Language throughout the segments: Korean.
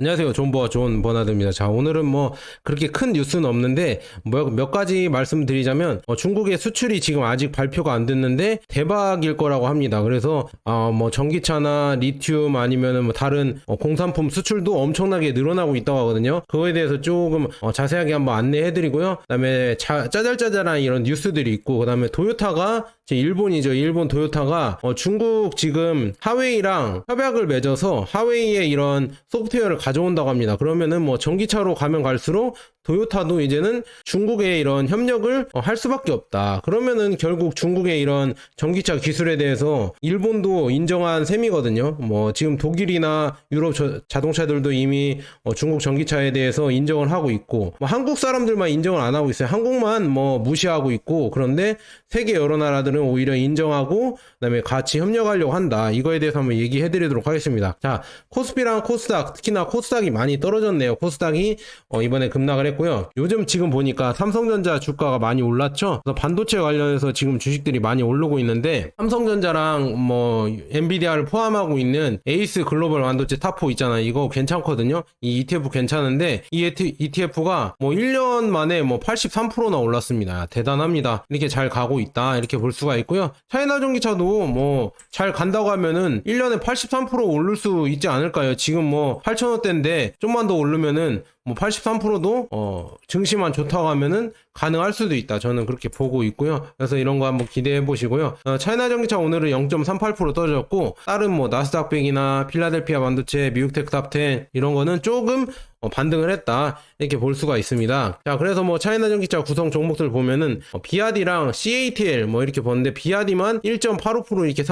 안녕하세요. 존 버나드입니다. 자, 오늘은 뭐 그렇게 큰 뉴스는 없는데 몇 가지 말씀드리자면 중국의 수출이 지금 아직 발표가 안 됐는데 대박일 거라고 합니다. 그래서 뭐 전기차나 리튬 아니면은 뭐 다른 공산품 수출도 엄청나게 늘어나고 있다고 하거든요. 그거에 대해서 조금 자세하게 한번 안내해 드리고요. 그다음에 짜잘짜잘한 이런 뉴스들이 있고, 그다음에 토요타가 일본이죠. 일본 토요타가 중국 지금 하웨이랑 협약을 맺어서 하웨이의 이런 소프트웨어를 가져온다고 합니다. 그러면은 뭐 전기차로 가면 갈수록 토요타도 이제는 중국의 이런 협력을 할 수밖에 없다. 그러면은 결국 중국의 이런 전기차 기술에 대해서 일본도 인정한 셈이거든요. 뭐 지금 독일이나 유럽 자동차들도 이미 중국 전기차에 대해서 인정을 하고 있고, 뭐 한국 사람들만 인정을 안 하고 있어요. 한국만 뭐 무시하고 있고, 그런데 세계 여러 나라들은 오히려 인정하고 그다음에 같이 협력하려고 한다. 이거에 대해서 한번 얘기해 드리도록 하겠습니다. 자, 코스피랑 코스닥, 특히나 코스닥이 많이 떨어졌네요. 코스닥이 이번에 급락을 했고요. 요즘 지금 보니까 삼성전자 주가가 많이 올랐죠. 그래서 반도체 관련해서 지금 주식들이 많이 오르고 있는데, 삼성전자랑 뭐 엔비디아를 포함하고 있는 에이스 글로벌 반도체 탑4 있잖아요. 이거 괜찮거든요. 이 ETF 괜찮은데 이 ETF가 뭐 1년 만에 뭐 83%나 올랐습니다. 대단합니다. 이렇게 잘 가고 있다, 이렇게 볼 수가 있고요. 차이나 전기차도 뭐 잘 간다고 하면은 1년에 83% 오를 수 있지 않을까요? 지금 뭐 8,000원대인데 좀만 더 오르면은 뭐 83%도 증시만 좋다고 하면은 가능할 수도 있다. 저는 그렇게 보고 있고요. 그래서 이런 거 한번 기대해 보시고요. 차이나 전기차 오늘은 0.38% 떨어졌고, 다른 뭐 나스닥 100이나 필라델피아 반도체, 미국 테크탑10 이런 거는 조금 반등을 했다, 이렇게 볼 수가 있습니다. 자, 그래서 뭐 차이나 전기차 구성 종목들 보면은 비아디랑 CATL 뭐 이렇게 보는데, 비아디만 1.85% 이렇게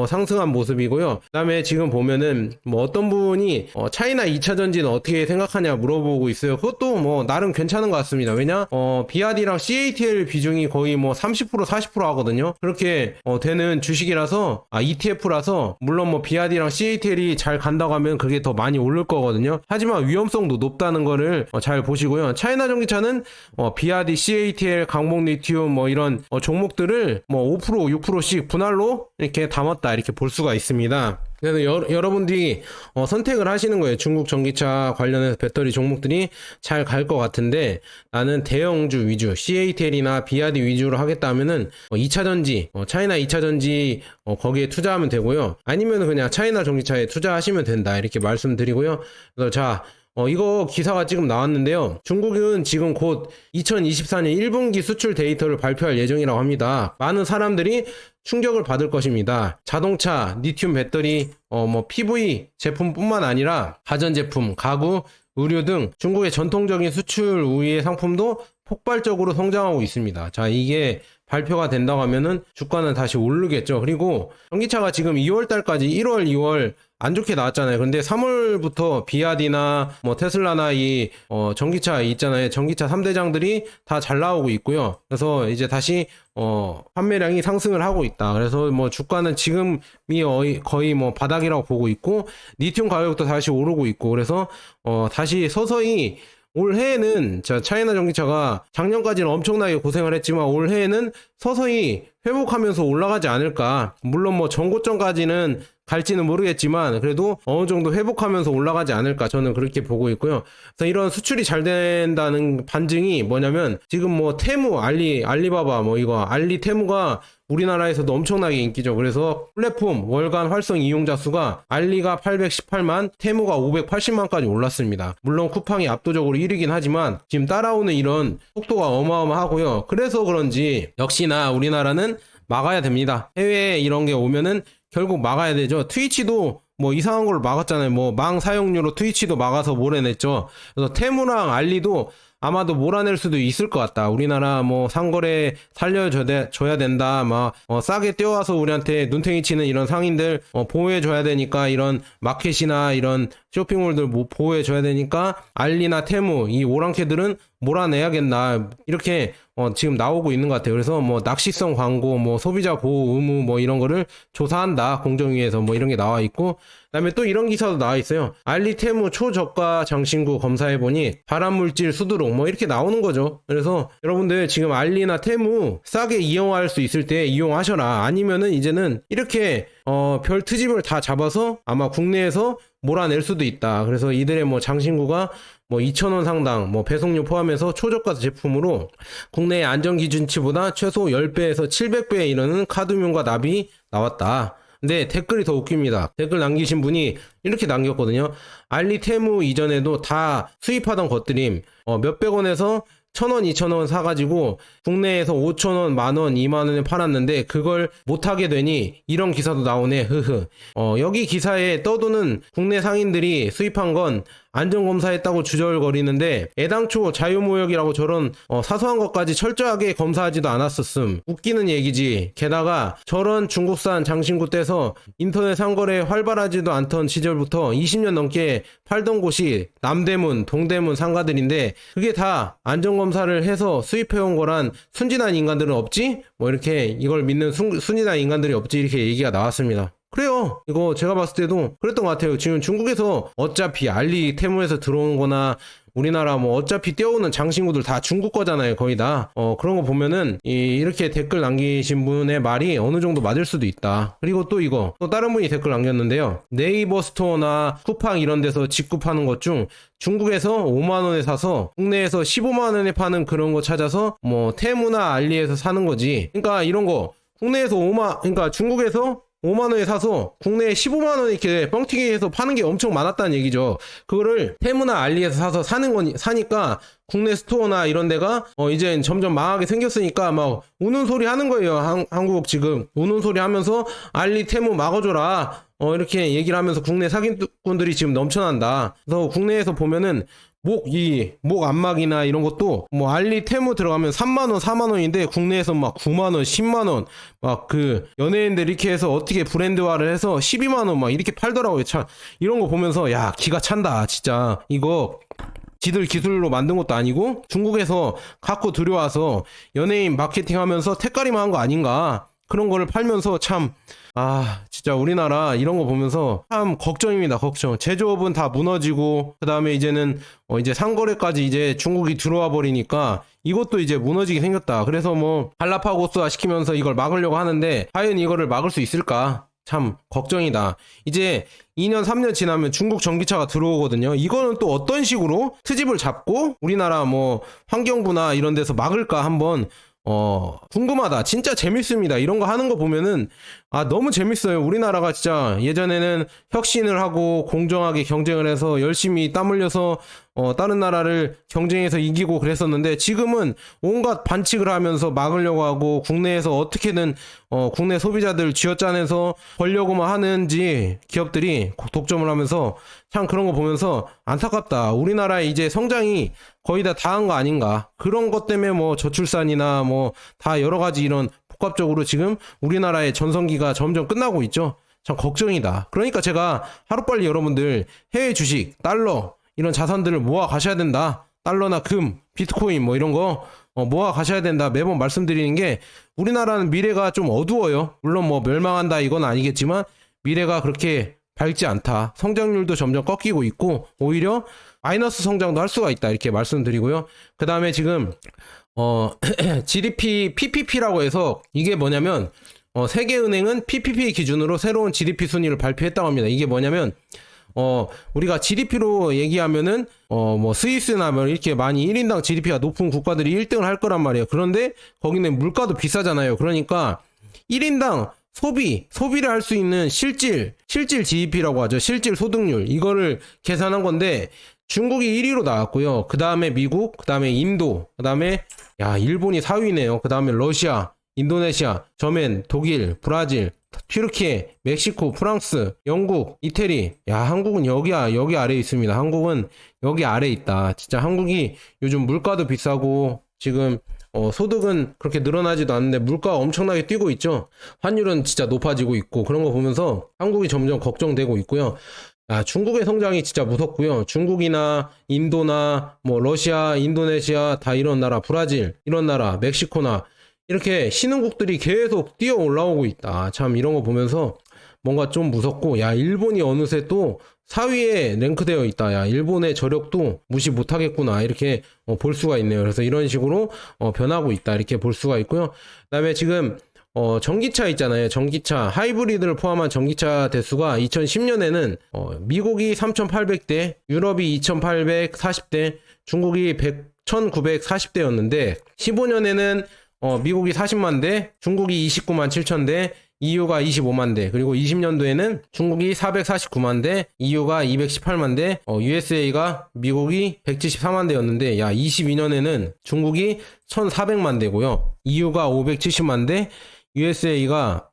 상승한 모습이고요. 그다음에 지금 보면은 뭐 어떤 분이 차이나 2차 전지는 어떻게 생각하냐 물어보고 있어요. 그것도 뭐 나름 괜찮은 것 같습니다. 왜냐 비아디랑 CATL 비중이 거의 뭐 30% 40% 하거든요. 그렇게 되는 주식이라서, ETF라서, 물론 뭐 비아디랑 CATL이 잘 간다고 하면 그게 더 많이 오를 거거든요. 하지만 위험성도 높다는 거를 잘 보시고요. 차이나 전기차는 비아디, CATL, 강복 리튬 뭐 이런 종목들을 뭐 5% 6%씩 분할로 이렇게 담았다, 이렇게 볼 수가 있습니다. 그래서 여러분들이 선택을 하시는 거예요. 중국 전기차 관련해서 배터리 종목들이 잘 갈 것 같은데, 나는 대형주 위주, CATL이나 비아디 위주로 하겠다 하면은 2차 전지, 차이나 2차 전지 거기에 투자하면 되고요. 아니면 그냥 차이나 전기차에 투자하시면 된다, 이렇게 말씀드리고요. 그래서 자, 이거 기사가 지금 나왔는데요. 중국은 지금 곧 2024년 1분기 수출 데이터를 발표할 예정이라고 합니다. 많은 사람들이 충격을 받을 것입니다. 자동차, 리튬 배터리, 뭐 PV 제품뿐만 아니라 가전제품, 가구, 의류 등 중국의 전통적인 수출 우위의 상품도 폭발적으로 성장하고 있습니다. 자, 이게 발표가 된다고 하면은 주가는 다시 오르겠죠. 그리고 전기차가 지금 2월 달까지 1월, 2월 안 좋게 나왔잖아요. 근데 3월부터 비아디나 뭐 테슬라나 이 전기차 있잖아요. 전기차 3대장들이 다 잘 나오고 있고요. 그래서 이제 다시 판매량이 상승을 하고 있다. 그래서 뭐 주가는 지금이 거의 뭐 바닥이라고 보고 있고, 리튬 가격도 다시 오르고 있고, 그래서 다시 서서히 올해에는 차이나 전기차가 작년까지는 엄청나게 고생을 했지만 올해에는 서서히 회복하면서 올라가지 않을까. 물론 뭐 전고점까지는 갈지는 모르겠지만 그래도 어느 정도 회복하면서 올라가지 않을까, 저는 그렇게 보고 있고요. 그래서 이런 수출이 잘 된다는 반증이 뭐냐면, 지금 뭐 테무, 알리바바 뭐 이거 알리 테무가 우리나라에서도 엄청나게 인기죠. 그래서 플랫폼 월간 활성 이용자 수가 알리가 818만, 테무가 580만까지 올랐습니다. 물론 쿠팡이 압도적으로 1위긴 하지만 지금 따라오는 이런 속도가 어마어마하고요. 그래서 그런지 역시나 우리나라는 막아야 됩니다. 해외에 이런 게 오면은 결국 막아야 되죠. 트위치도 뭐 이상한 걸 막았잖아요. 뭐 망 사용료로 트위치도 막아서 몰아냈죠. 그래서 테무랑 알리도 아마도 몰아낼 수도 있을 것 같다. 우리나라 뭐 상거래 살려줘야 된다, 막 싸게 떼어와서 우리한테 눈탱이 치는 이런 상인들 보호해줘야 되니까, 이런 마켓이나 이런 쇼핑몰들 보호해줘야 되니까 알리나 테무 이 오랑캐들은 몰아내야겠나, 이렇게 지금 나오고 있는 것 같아요. 그래서 뭐 낚시성 광고, 뭐 소비자 보호 의무 뭐 이런 거를 조사한다, 공정위에서 뭐 이런 게 나와 있고, 그다음에 또 이런 기사도 나와 있어요. 알리 테무 초저가 장신구 검사해보니 발암물질 수두룩 뭐 이렇게 나오는 거죠. 그래서 여러분들 지금 알리나 테무 싸게 이용할 수 있을 때 이용하셔라. 아니면은 이제는 이렇게 별 트집을 다 잡아서 아마 국내에서 몰아낼 수도 있다. 그래서 이들의 뭐 장신구가 뭐 2,000원 상당 뭐 배송료 포함해서 초저가 제품으로 국내의 안전기준치보다 최소 10배에서 700배에 이르는 카드뮴과 납이 나왔다. 근데 댓글이 더 웃깁니다. 댓글 남기신 분이 이렇게 남겼거든요. 알리 테무 이전에도 다 수입하던 것들임. 몇백 원에서 1,000원, 2,000원 사가지고 국내에서 5,000원, 만원, 2만원에 팔았는데 그걸 못하게 되니 이런 기사도 나오네. 흐흐. 여기 기사에 떠도는 국내 상인들이 수입한 건 안전검사했다고 주절거리는데 애당초 자유무역이라고 저런 사소한 것까지 철저하게 검사하지도 않았었음. 웃기는 얘기지. 게다가 저런 중국산 장신구 떼서 인터넷 상거래 활발하지도 않던 시절부터 20년 넘게 팔던 곳이 남대문, 동대문 상가들인데 그게 다 안전검사를 해서 수입해온 거란 순진한 인간들은 없지? 뭐 이렇게 이걸 믿는 순진한 인간들이 없지 이렇게 얘기가 나왔습니다. 그래요. 이거 제가 봤을 때도 그랬던 것 같아요. 지금 중국에서 어차피 알리 테무에서 들어온 거나 우리나라 뭐 어차피 떼어오는 장신구들 다 중국 거잖아요. 거의 다. 그런 거 보면은 이렇게 댓글 남기신 분의 말이 어느 정도 맞을 수도 있다. 그리고 또 이거 또 다른 분이 댓글 남겼는데요. 네이버 스토어나 쿠팡 이런 데서 직구 파는 것 중 중국에서 5만원에 사서 국내에서 15만원에 파는 그런 거 찾아서 뭐 테무나 알리에서 사는 거지. 그러니까 이런 거 국내에서 그러니까 중국에서 5만원에 사서 국내에 15만원 이렇게 뻥튀기 해서 파는 게 엄청 많았다는 얘기죠. 그거를 테무나 알리에서 사서 사니까 국내 스토어나 이런 데가 이제 점점 망하게 생겼으니까 막 우는 소리 하는 거예요. 한국 지금 우는 소리 하면서 알리 테무 막아줘라. 이렇게 얘기를 하면서 국내 사기꾼들이 지금 넘쳐난다. 그래서 국내에서 보면은 목 안마기나 이런 것도 뭐 알리 테무 들어가면 3만원 4만원인데 국내에서 막 9만원 10만원 막 그 연예인들 이렇게 해서 어떻게 브랜드화를 해서 12만원 막 이렇게 팔더라고요. 참 이런 거 보면서 야 기가 찬다 진짜. 이거 지들 기술로 만든 것도 아니고 중국에서 갖고 들여와서 연예인 마케팅 하면서 택가리만 한 거 아닌가. 그런 거를 팔면서 참 진짜 우리나라 이런 거 보면서 참 걱정입니다. 걱정. 제조업은 다 무너지고 그 다음에 이제는 이제 상거래까지 이제 중국이 들어와 버리니까 이것도 이제 무너지게 생겼다. 그래서 뭐 갈라파고스화 시키면서 이걸 막으려고 하는데 과연 이거를 막을 수 있을까? 참 걱정이다. 이제 2년 3년 지나면 중국 전기차가 들어오거든요. 이거는 또 어떤 식으로 트집을 잡고 우리나라 뭐 환경부나 이런 데서 막을까 한번 궁금하다. 진짜 재밌습니다. 이런 거 하는 거 보면은 너무 재밌어요. 우리나라가 진짜 예전에는 혁신을 하고 공정하게 경쟁을 해서 열심히 땀 흘려서 다른 나라를 경쟁해서 이기고 그랬었는데 지금은 온갖 반칙을 하면서 막으려고 하고 국내에서 어떻게든 국내 소비자들 쥐어짜내서 벌려고만 하는지 기업들이 독점을 하면서 참 그런 거 보면서 안타깝다. 우리나라의 이제 성장이 거의 다 한 거 아닌가. 그런 것 때문에 뭐 저출산이나 뭐 다 여러 가지 이런 복합적으로 지금 우리나라의 전성기가 점점 끝나고 있죠. 참 걱정이다. 그러니까 제가 하루빨리 여러분들 해외 주식, 달러 이런 자산들을 모아 가셔야 된다. 달러나 금, 비트코인 뭐 이런 거 모아 가셔야 된다. 매번 말씀드리는 게 우리나라는 미래가 좀 어두워요. 물론 뭐 멸망한다 이건 아니겠지만 미래가 그렇게 밝지 않다. 성장률도 점점 꺾이고 있고 오히려 마이너스 성장도 할 수가 있다. 이렇게 말씀드리고요. 그 다음에 지금 GDP PPP라고 해서 이게 뭐냐면 세계은행은 PPP 기준으로 새로운 GDP 순위를 발표했다고 합니다. 이게 뭐냐면 우리가 GDP로 얘기하면은 뭐 스위스나 뭐 이렇게 많이 1인당 GDP가 높은 국가들이 1등을 할 거란 말이에요. 그런데 거기는 물가도 비싸잖아요. 그러니까 1인당 소비를 할 수 있는 실질 GDP라고 하죠. 실질 소득률. 이거를 계산한 건데 중국이 1위로 나왔고요. 그 다음에 미국, 그 다음에 인도, 그 다음에 일본이 4위네요. 그 다음에 러시아, 인도네시아, 저멘, 독일, 브라질, 튀르키예, 멕시코, 프랑스, 영국, 이태리. 한국은 여기 아래에 있습니다. 한국은 여기 아래에 있다. 진짜 한국이 요즘 물가도 비싸고 지금 소득은 그렇게 늘어나지도 않는데 물가가 엄청나게 뛰고 있죠. 환율은 진짜 높아지고 있고 그런 거 보면서 한국이 점점 걱정되고 있고요. 중국의 성장이 진짜 무섭고요. 중국이나 인도나 뭐 러시아, 인도네시아 다 이런 나라, 브라질 이런 나라, 멕시코나 이렇게 신흥국들이 계속 뛰어 올라오고 있다. 참 이런 거 보면서 뭔가 좀 무섭고 일본이 어느새 또 4위에 랭크되어 있다. 일본의 저력도 무시 못하겠구나. 이렇게 볼 수가 있네요. 그래서 이런 식으로 변하고 있다. 이렇게 볼 수가 있고요. 그 다음에 지금 전기차 있잖아요. 전기차, 하이브리드를 포함한 전기차 대수가 2010년에는 미국이 3,800대, 유럽이 2,840대, 중국이 1,940대였는데 15년에는 미국이 40만 대, 중국이 29만 7천 대, EU가 25만 대, 그리고 20년도에는 중국이 449만 대, EU가 218만 대, USA가 미국이 174만 대였는데, 야, 22년에는 중국이 1,400만 대고요. EU가 570만 대, USA가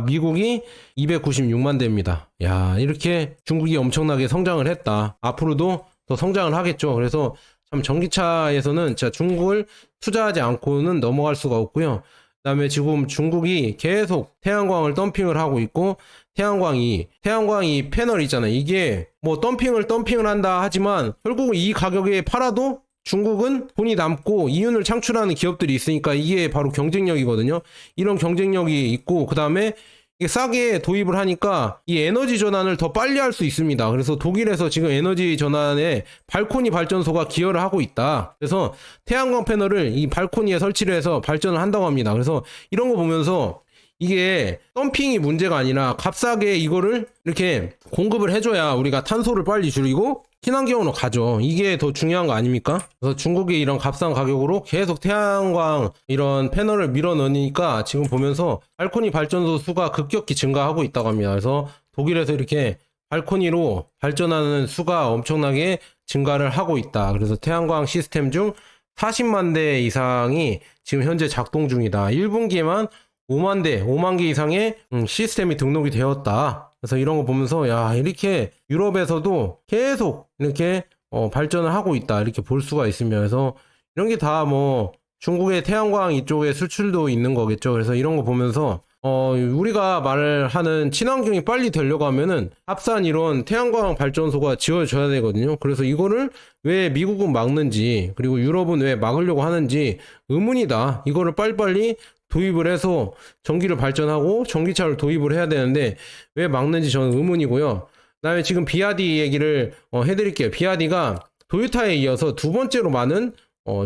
미국이 296만 대입니다. 야, 이렇게 중국이 엄청나게 성장을 했다. 앞으로도 더 성장을 하겠죠. 그래서 참 전기차에서는 진짜 중국을 투자하지 않고는 넘어갈 수가 없고요. 그다음에 지금 중국이 계속 태양광을 덤핑을 하고 있고, 태양광이 패널 있잖아요. 이게 뭐 덤핑을 한다 하지만 결국 이 가격에 팔아도 중국은 돈이 남고 이윤을 창출하는 기업들이 있으니까 이게 바로 경쟁력이거든요. 이런 경쟁력이 있고, 그 다음에 이게 싸게 도입을 하니까 이 에너지 전환을 더 빨리 할 수 있습니다. 그래서 독일에서 지금 에너지 전환에 발코니 발전소가 기여를 하고 있다. 그래서 태양광 패널을 이 발코니에 설치를 해서 발전을 한다고 합니다. 그래서 이런 거 보면서 이게 덤핑이 문제가 아니라 값싸게 이거를 이렇게 공급을 해줘야 우리가 탄소를 빨리 줄이고 친환경으로 가죠. 이게 더 중요한 거 아닙니까? 그래서 중국이 이런 값싼 가격으로 계속 태양광 이런 패널을 밀어넣으니까 지금 보면서 발코니 발전소 수가 급격히 증가하고 있다고 합니다. 그래서 독일에서 이렇게 발코니로 발전하는 수가 엄청나게 증가를 하고 있다. 그래서 태양광 시스템 중 40만 대 이상이 지금 현재 작동 중이다. 1분기에만 5만 개 이상의 시스템이 등록이 되었다. 그래서 이런 거 보면서 야, 이렇게 유럽에서도 계속 이렇게 발전을 하고 있다. 이렇게 볼 수가 있으며, 그래서 이런 게 다 뭐 중국의 태양광 이쪽에 수출도 있는 거겠죠. 그래서 이런 거 보면서 우리가 말하는 친환경이 빨리 되려고 하면은 값싼 이런 태양광 발전소가 지어져야 되거든요. 그래서 이거를 왜 미국은 막는지, 그리고 유럽은 왜 막으려고 하는지 의문이다. 이거를 빨리빨리 도입을 해서 전기를 발전하고 전기차를 도입을 해야 되는데 왜 막는지 저는 의문이고요. 그다음에 지금 비아디 얘기를 해드릴게요. 비아디가 도요타에 이어서 두 번째로 많은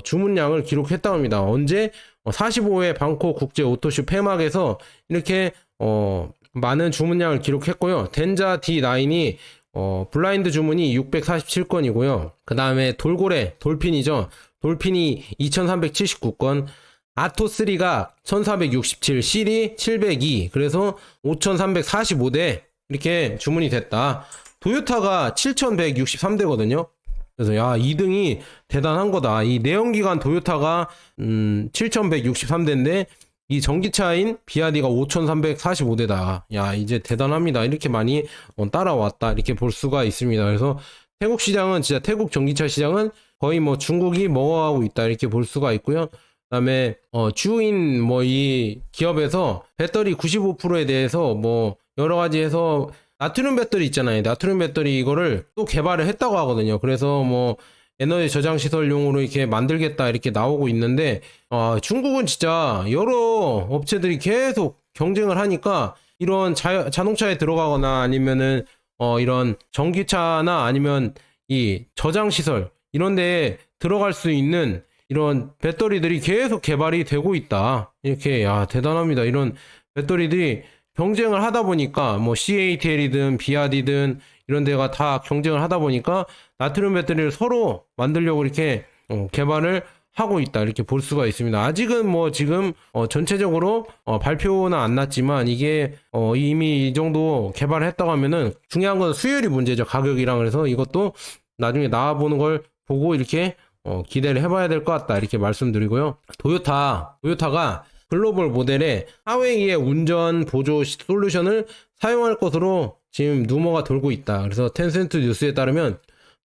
주문량을 기록했다고 합니다. 언제? 45회 방콕 국제 오토쇼 폐막에서 이렇게 많은 주문량을 기록했고요. 덴자 D9이 블라인드 주문이 647건이고요. 그 다음에 돌핀이죠. 돌핀이 2379건, 아토3가 1467, 실이 702, 그래서 5345대 이렇게 주문이 됐다. 도요타가 7163대거든요. 그래서 야, 2등이 대단한 거다. 이 내연기관 도요타가 7163대인데 이 전기차인 비아디가 5345대다. 야, 이제 대단합니다. 이렇게 많이 따라왔다. 이렇게 볼 수가 있습니다. 그래서 태국 시장은 진짜 태국 전기차 시장은 거의 뭐 중국이 먹어가고 있다. 이렇게 볼 수가 있고요. 그다음에 주인 뭐 이 기업에서 배터리 95%에 대해서 뭐 여러 가지 해서 나트륨 배터리 있잖아요. 나트륨 배터리 이거를 또 개발을 했다고 하거든요. 그래서 뭐 에너지 저장 시설용으로 이렇게 만들겠다 이렇게 나오고 있는데 중국은 진짜 여러 업체들이 계속 경쟁을 하니까 이런 자동차에 들어가거나 아니면은 이런 전기차나 아니면 이 저장 시설 이런 데에 들어갈 수 있는 이런 배터리들이 계속 개발이 되고 있다. 이렇게 야, 대단합니다. 이런 배터리들이 경쟁을 하다 보니까 뭐 CATL이든 비아디든 이런 데가 다 경쟁을 하다 보니까 나트륨 배터리를 서로 만들려고 이렇게 개발을 하고 있다. 이렇게 볼 수가 있습니다. 아직은 뭐 지금 전체적으로 발표는 안 났지만 이게 이미 이 정도 개발을 했다고 하면은 중요한 건 수율이 문제죠. 가격이랑. 그래서 이것도 나중에 나와보는 걸 보고 이렇게 기대를 해봐야 될 것 같다. 이렇게 말씀드리고요. 도요타가 글로벌 모델에 하웨이의 운전 보조 솔루션을 사용할 것으로 지금 루머가 돌고 있다. 그래서 텐센트 뉴스에 따르면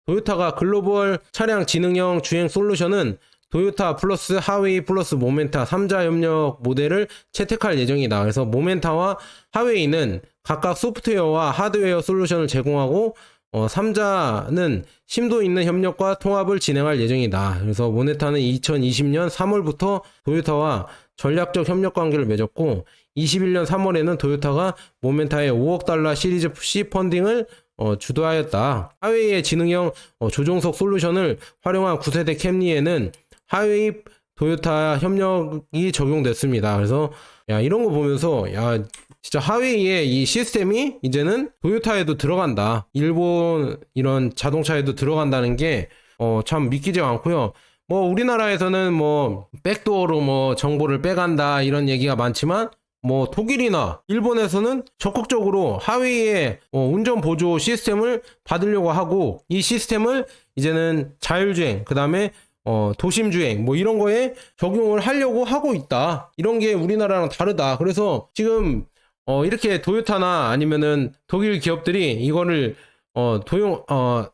도요타가 글로벌 차량 지능형 주행 솔루션은 도요타 플러스 하웨이 플러스 모멘타 3자 협력 모델을 채택할 예정이다. 그래서 모멘타와 하웨이는 각각 소프트웨어와 하드웨어 솔루션을 제공하고 3자는 심도 있는 협력과 통합을 진행할 예정이다. 그래서 모멘타는 2020년 3월부터 도요타와 전략적 협력 관계를 맺었고 21년 3월에는 도요타가 모멘타의 5억 달러 시리즈 C 펀딩을 주도하였다. 하웨이의 지능형 조종석 솔루션을 활용한 9세대 캠리에는 하웨이 도요타 협력이 적용됐습니다. 그래서 야, 이런 거 보면서 야, 진짜 하웨이의 이 시스템이 이제는 도요타에도 들어간다. 일본 이런 자동차에도 들어간다는 게 참 믿기지가 않고요. 뭐 우리나라에서는 뭐 백도어로 뭐 정보를 빼간다 이런 얘기가 많지만 뭐 독일이나 일본에서는 적극적으로 하웨이의 운전 보조 시스템을 받으려고 하고 이 시스템을 이제는 자율주행 그 다음에 도심주행 뭐 이런 거에 적용을 하려고 하고 있다. 이런 게 우리나라랑 다르다. 그래서 지금 이렇게 도요타나 아니면은 독일 기업들이 이거를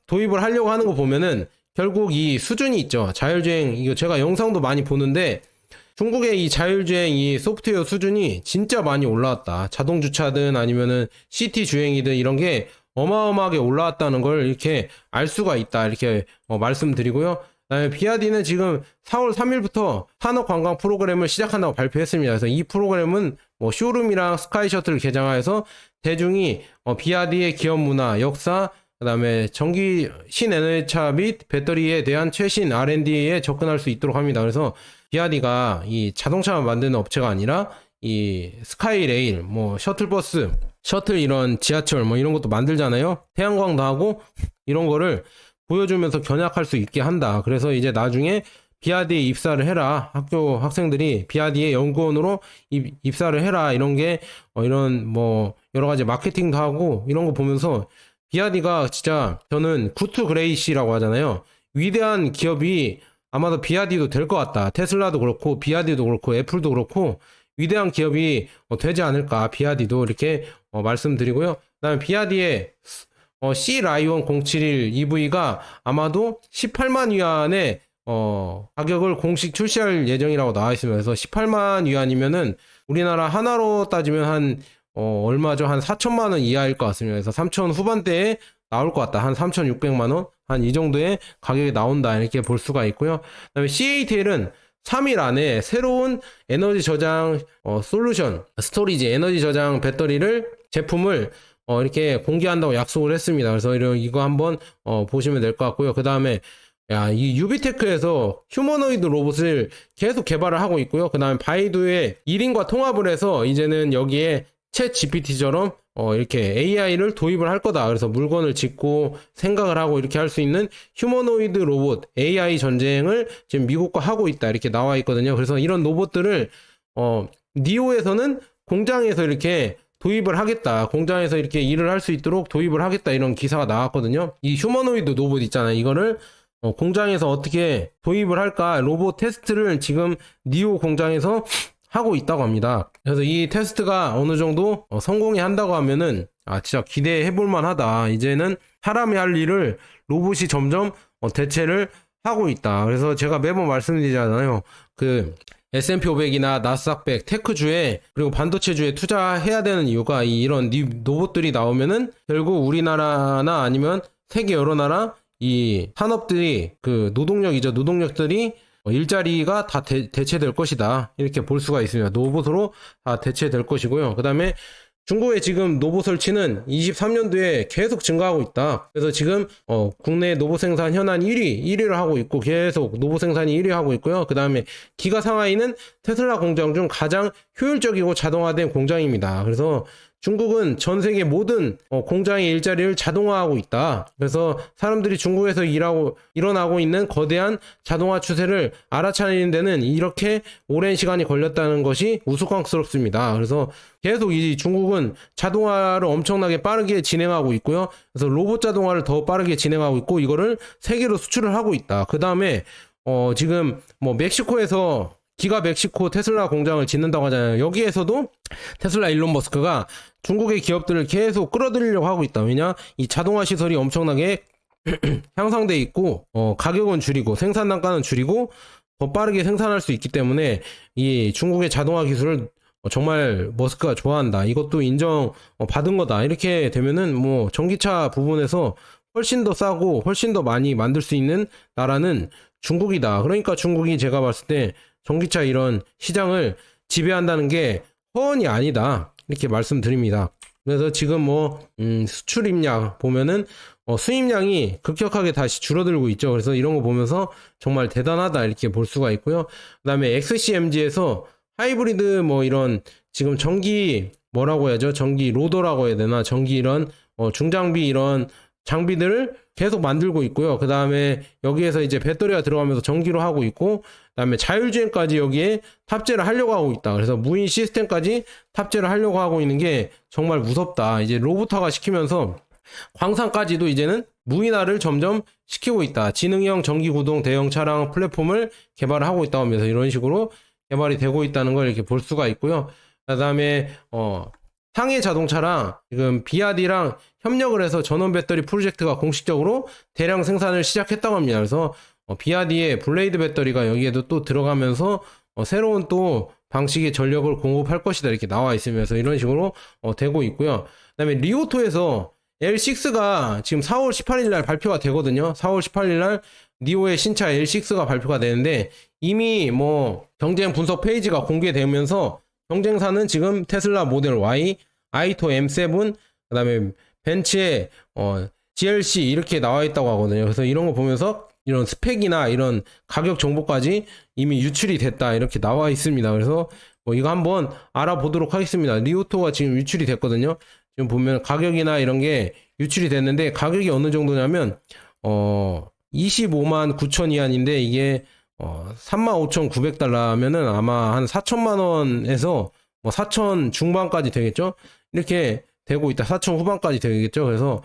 도입을 하려고 하는 거 보면은 결국 이 수준이 있죠. 자율주행 이거 제가 영상도 많이 보는데 중국의 이 자율주행 이 소프트웨어 수준이 진짜 많이 올라왔다. 자동 주차든 아니면은 시티 주행이든 이런 게 어마어마하게 올라왔다는 걸 이렇게 알 수가 있다. 이렇게 말씀드리고요. 그다음에 비아디는 지금 4월 3일부터 산업 관광 프로그램을 시작한다고 발표했습니다. 그래서 이 프로그램은 뭐 쇼룸이랑 스카이 셔틀을 개장하여서 대중이 비아디의 기업 문화, 역사, 그다음에 전기 신에너지차 및 배터리에 대한 최신 R&D에 접근할 수 있도록 합니다. 그래서 비아디가 이 자동차만 만드는 업체가 아니라 이 스카이레일, 뭐 셔틀버스, 셔틀 이런 지하철 뭐 이런 것도 만들잖아요. 태양광도 하고 이런 거를 보여주면서 견약할 수 있게 한다. 그래서 이제 나중에 비아디에 입사를 해라. 학교 학생들이 비아디의 연구원으로 입사를 해라. 이런 게 이런 뭐 여러 가지 마케팅도 하고 이런 거 보면서 비아디가 진짜 저는 구투 그레이시라고 하잖아요. 위대한 기업이 아마도 비아디도 될 것 같다. 테슬라도 그렇고 비아디도 그렇고 애플도 그렇고 위대한 기업이 되지 않을까. 비아디도 이렇게 말씀드리고요. 그다음에 비아디의 C 라이온 071 EV가 아마도 18만 위안의 가격을 공식 출시할 예정이라고 나와 있습니다. 그래서 18만 위안이면은 우리나라 하나로 따지면 한 얼마죠? 한 4천만 원 이하일 것 같습니다. 그래서 3천 후반대에 나올 것 같다. 한 3,600만 원? 한 이 정도의 가격이 나온다. 이렇게 볼 수가 있고요. 그다음에 CATL은 3일 안에 새로운 에너지 저장 솔루션, 스토리지, 에너지 저장 배터리를 제품을 이렇게 공개한다고 약속을 했습니다. 그래서 이거 한번 보시면 될 것 같고요. 그 다음에 이 유비테크에서 휴머노이드 로봇을 계속 개발을 하고 있고요. 그 다음에 바이두의 1인과 통합을 해서 이제는 여기에 챗 GPT처럼 이렇게 AI를 도입을 할 거다. 그래서 물건을 짓고 생각을 하고 이렇게 할 수 있는 휴머노이드 로봇 AI 전쟁을 지금 미국과 하고 있다. 이렇게 나와 있거든요. 그래서 이런 로봇들을 니오에서는 공장에서 이렇게 도입을 하겠다. 공장에서 이렇게 일을 할 수 있도록 도입을 하겠다. 이런 기사가 나왔거든요. 이 휴머노이드 로봇 있잖아요. 이거를 공장에서 어떻게 도입을 할까 로봇 테스트를 지금 니오 공장에서 하고 있다고 합니다. 그래서 이 테스트가 어느 정도 성공이 한다고 하면은 진짜 기대해 볼 만하다. 이제는 사람이 할 일을 로봇이 점점 대체를 하고 있다. 그래서 제가 매번 말씀드리잖아요. 그 S&P 500이나 나스닥 100 테크주에 그리고 반도체주에 투자해야 되는 이유가 이런 로봇들이 나오면은 결국 우리나라나 아니면 세계 여러 나라 이 산업들이 그 노동력이죠. 노동력들이 일자리가 다 대체될 것이다. 이렇게 볼 수가 있습니다. 로봇으로 다 대체될 것이고요. 그 다음에 중국의 지금 로봇 설치는 23년도에 계속 증가하고 있다. 그래서 지금 국내 로봇 생산 현안 1위를 하고 있고 계속 로봇 생산이 1위 하고 있고요. 그 다음에 기가 상하이는 테슬라 공장 중 가장 효율적이고 자동화된 공장입니다. 그래서 중국은 전 세계 모든 공장의 일자리를 자동화하고 있다. 그래서 사람들이 중국에서 일어나고 있는 거대한 자동화 추세를 알아차리는 데는 이렇게 오랜 시간이 걸렸다는 것이 우스꽝스럽습니다. 그래서 계속 이 중국은 자동화를 엄청나게 빠르게 진행하고 있고요. 그래서 로봇 자동화를 더 빠르게 진행하고 있고 이거를 세계로 수출을 하고 있다. 그 다음에 지금 뭐 멕시코에서 기가 멕시코 테슬라 공장을 짓는다고 하잖아요. 여기에서도 테슬라 일론 머스크가 중국의 기업들을 계속 끌어들이려고 하고 있다. 왜냐? 이 자동화 시설이 엄청나게 향상돼 있고 가격은 줄이고 생산 단가는 줄이고 더 빠르게 생산할 수 있기 때문에 이 중국의 자동화 기술을 정말 머스크가 좋아한다. 이것도 인정 받은 거다. 이렇게 되면은 뭐 전기차 부분에서 훨씬 더 싸고 훨씬 더 많이 만들 수 있는 나라는 중국이다. 그러니까 중국이 제가 봤을 때 전기차 이런 시장을 지배한다는 게 허언이 아니다. 이렇게 말씀드립니다. 그래서 지금 뭐 수출입량 보면은 수입량이 급격하게 다시 줄어들고 있죠. 그래서 이런 거 보면서 정말 대단하다 이렇게 볼 수가 있고요. 그 다음에 XCMG에서 하이브리드 뭐 이런 지금 전기 뭐라고 해야죠? 전기 로더라고 해야 되나? 전기 이런 중장비 이런 장비들을 계속 만들고 있고요. 그 다음에 여기에서 이제 배터리가 들어가면서 전기로 하고 있고, 그 다음에 자율주행까지 여기에 탑재를 하려고 하고 있다. 그래서 무인 시스템까지 탑재를 하려고 하고 있는 게 정말 무섭다. 이제 로봇화가 시키면서 광산까지도 이제는 무인화를 점점 시키고 있다. 지능형 전기구동 대형 차량 플랫폼을 개발을 하고 있다고 하면서 이런 식으로 개발이 되고 있다는 걸 이렇게 볼 수가 있고요. 그 다음에 상해 자동차랑 지금 비아디랑 협력을 해서 전원 배터리 프로젝트가 공식적으로 대량 생산을 시작했다고 합니다. 그래서 비아디의 블레이드 배터리가 여기에도 또 들어가면서 새로운 또 방식의 전력을 공급할 것이다 이렇게 나와 있으면서 이런 식으로 되고 있고요. 그 다음에 리오토에서 L6가 지금 4월 18일 날 발표가 되거든요. 4월 18일 날 니오의 신차 L6가 발표가 되는데 이미 뭐 경쟁 분석 페이지가 공개되면서 경쟁사는 지금 테슬라 모델 Y, 아이토 M7, 그 다음에 벤츠의 GLC 이렇게 나와 있다고 하거든요. 그래서 이런 거 보면서 이런 스펙이나 이런 가격 정보까지 이미 유출이 됐다 이렇게 나와 있습니다. 그래서 뭐 이거 한번 알아보도록 하겠습니다. 리오토가 지금 유출이 됐거든요. 지금 보면 가격이나 이런 게 유출이 됐는데 가격이 어느 정도냐면 25만 9천 위안인데 이게 35,900달러면은 아마 한 4천만 원에서 뭐 4천 중반까지 되겠죠? 이렇게 되고 있다. 4천 후반까지 되겠죠? 그래서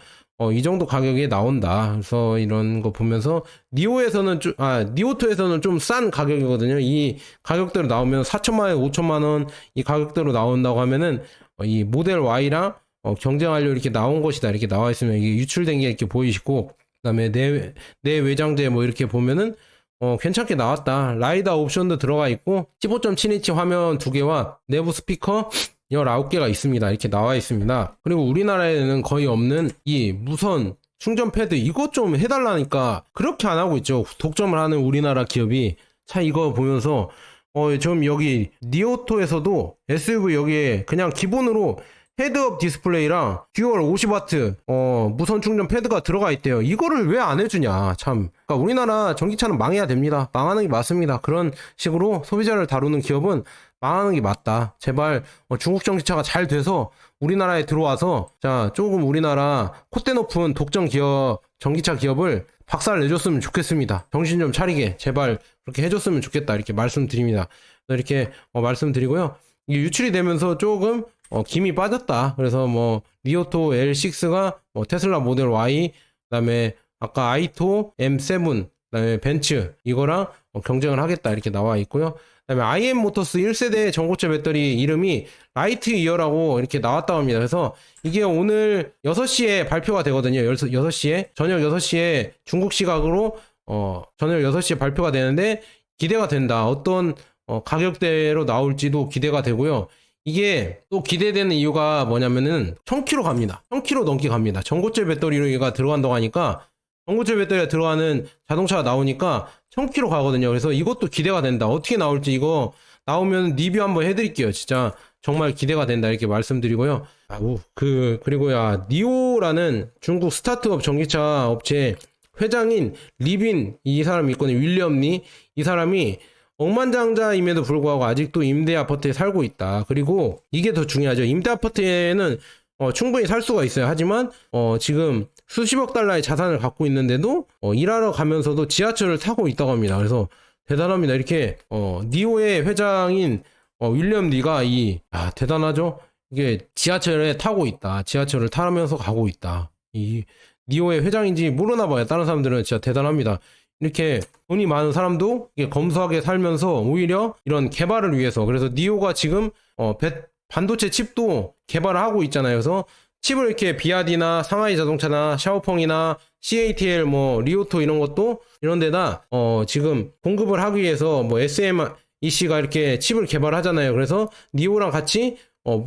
이 정도 가격에 나온다. 그래서 이런 거 보면서 니오토에서는 좀 싼 가격이거든요. 이 가격대로 나오면 4천만 원, 5천만 원 이 가격대로 나온다고 하면은 이 모델 Y랑 경쟁하려고 이렇게 나온 것이다. 이렇게 나와 있으면 이게 유출된 게 이렇게 보이시고, 그다음에 내 외장재 뭐 이렇게 보면은 괜찮게 나왔다. 라이다 옵션도 들어가 있고 15.7인치 화면 2개와 내부 스피커 19개가 있습니다. 이렇게 나와 있습니다. 그리고 우리나라에는 거의 없는 이 무선 충전 패드 이것 좀 해달라니까 그렇게 안 하고 있죠. 독점을 하는 우리나라 기업이. 차 이거 보면서 좀 여기 니오토에서도 SUV 여기에 그냥 기본으로 헤드업 디스플레이랑 듀얼 50W 무선 충전 패드가 들어가 있대요. 이거를 왜 안 해주냐 참. 그러니까 우리나라 전기차는 망해야 됩니다. 망하는 게 맞습니다. 그런 식으로 소비자를 다루는 기업은 망하는 게 맞다. 제발 중국 전기차가 잘 돼서 우리나라에 들어와서 자 조금 우리나라 콧대 높은 독점 기업 전기차 기업을 박살 내줬으면 좋겠습니다. 정신 좀 차리게 제발 그렇게 해줬으면 좋겠다 이렇게 말씀드립니다. 이렇게 말씀드리고요. 이게 유출이 되면서 조금 김이 빠졌다. 그래서 뭐 리오토 L6가 테슬라 모델 Y, 그다음에 아까 아이토 M7, 그다음에 벤츠 이거랑 경쟁을 하겠다 이렇게 나와 있고요. 그다음에 IM 모터스 1세대 전고체 배터리 이름이 라이트 이어라고 이렇게 나왔다고 합니다. 그래서 이게 오늘 6시에 발표가 되거든요. 6시에 저녁 6시에 중국 시각으로 저녁 6시에 발표가 되는데 기대가 된다. 어떤 가격대로 나올지도 기대가 되고요. 이게 또 기대되는 이유가 뭐냐면은 1000km 갑니다. 1000km 넘게 갑니다. 전고체 배터리가 들어간다고 하니까 전고체 배터리가 들어가는 자동차가 나오니까 1000km 가거든요. 그래서 이것도 기대가 된다. 어떻게 나올지 이거 나오면 리뷰 한번 해드릴게요. 진짜 정말 기대가 된다 이렇게 말씀드리고요. 그리고 니오라는 중국 스타트업 전기차 업체 회장인 리빈 이 사람이 있거든요. 윌리엄 리 이 사람이 억만장자임에도 불구하고 아직도 임대 아파트에 살고 있다. 그리고 이게 더 중요하죠. 임대 아파트에는 충분히 살 수가 있어요. 하지만 지금 수십억 달러의 자산을 갖고 있는데도 일하러 가면서도 지하철을 타고 있다고 합니다. 그래서 대단합니다. 이렇게 니오의 회장인 윌리엄 리가 대단하죠. 이게 지하철에 타고 있다. 지하철을 타면서 가고 있다. 이 니오의 회장인지 모르나 봐요. 다른 사람들은 진짜 대단합니다. 이렇게 돈이 많은 사람도 검소하게 살면서 오히려 이런 개발을 위해서, 그래서 니오가 지금 반도체 칩도 개발을 하고 있잖아요. 그래서 칩을 이렇게 비아디나 상하이 자동차나 샤오펑이나 CATL 뭐 리오토 이런 것도 이런 데다 지금 공급을 하기 위해서 뭐 SMEC가 이렇게 칩을 개발하잖아요. 그래서 니오랑 같이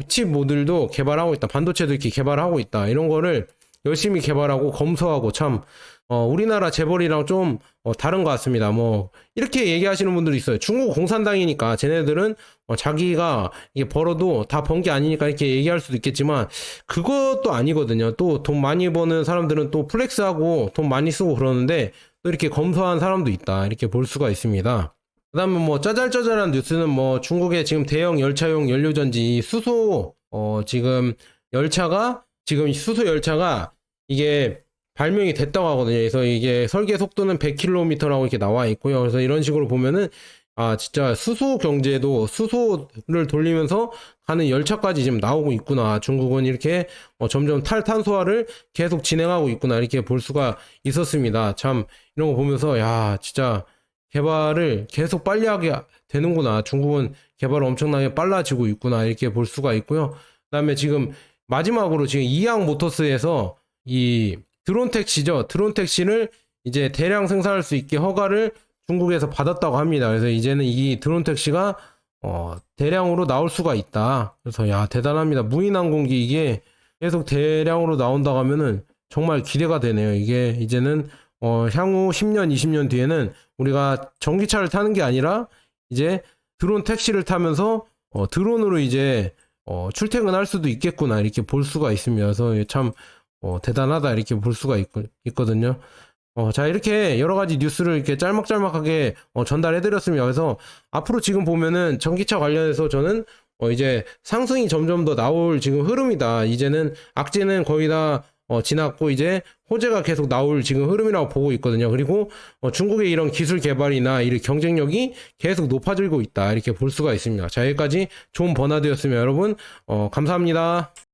칩 모듈도 개발하고 있다. 반도체도 이렇게 개발하고 있다. 이런 거를 열심히 개발하고 검소하고 참 우리나라 재벌이랑 좀 다른 것 같습니다. 뭐 이렇게 얘기하시는 분들도 있어요. 중국 공산당이니까 쟤네들은 자기가 이게 벌어도 다 번 게 아니니까 이렇게 얘기할 수도 있겠지만 그것도 아니거든요. 또 돈 많이 버는 사람들은 또 플렉스하고 돈 많이 쓰고 그러는데 또 이렇게 검소한 사람도 있다. 이렇게 볼 수가 있습니다. 그다음에 뭐 짜잘짜잘한 뉴스는 뭐 중국의 지금 대형 열차용 연료전지 수소 지금 열차가 지금 수소 열차가 이게 발명이 됐다고 하거든요. 그래서 이게 설계 속도는 100km라고 이렇게 나와 있고요. 그래서 이런 식으로 보면은 아 진짜 수소 경제도 수소를 돌리면서 가는 열차까지 지금 나오고 있구나. 중국은 이렇게 점점 탈탄소화를 계속 진행하고 있구나. 이렇게 볼 수가 있었습니다. 참 이런 거 보면서 야 진짜 개발을 계속 빨리 하게 되는구나. 중국은 개발을 엄청나게 빨라지고 있구나. 이렇게 볼 수가 있고요. 그다음에 지금 마지막으로 지금 이항 모터스에서 이 드론 택시죠. 드론 택시를 이제 대량 생산할 수 있게 허가를 중국에서 받았다고 합니다. 그래서 이제는 이 드론 택시가 대량으로 나올 수가 있다. 그래서 야 대단합니다. 무인 항공기 이게 계속 대량으로 나온다고 하면은 정말 기대가 되네요. 이게 이제는 향후 10년, 20년 뒤에는 우리가 전기차를 타는 게 아니라 이제 드론 택시를 타면서 드론으로 이제 출퇴근할 수도 있겠구나 이렇게 볼 수가 있습니다. 그래서 참 대단하다 이렇게 볼 수가 있거든요. 자 이렇게 여러 가지 뉴스를 이렇게 짤막짤막하게 전달해드렸습니다. 그래서 앞으로 지금 보면은 전기차 관련해서 저는 이제 상승이 점점 더 나올 지금 흐름이다. 이제는 악재는 거의 다 지났고 이제 호재가 계속 나올 지금 흐름이라고 보고 있거든요. 그리고 중국의 이런 기술 개발이나 이 경쟁력이 계속 높아지고 있다 이렇게 볼 수가 있습니다. 자 여기까지 좋은 버나드였으면 여러분 감사합니다.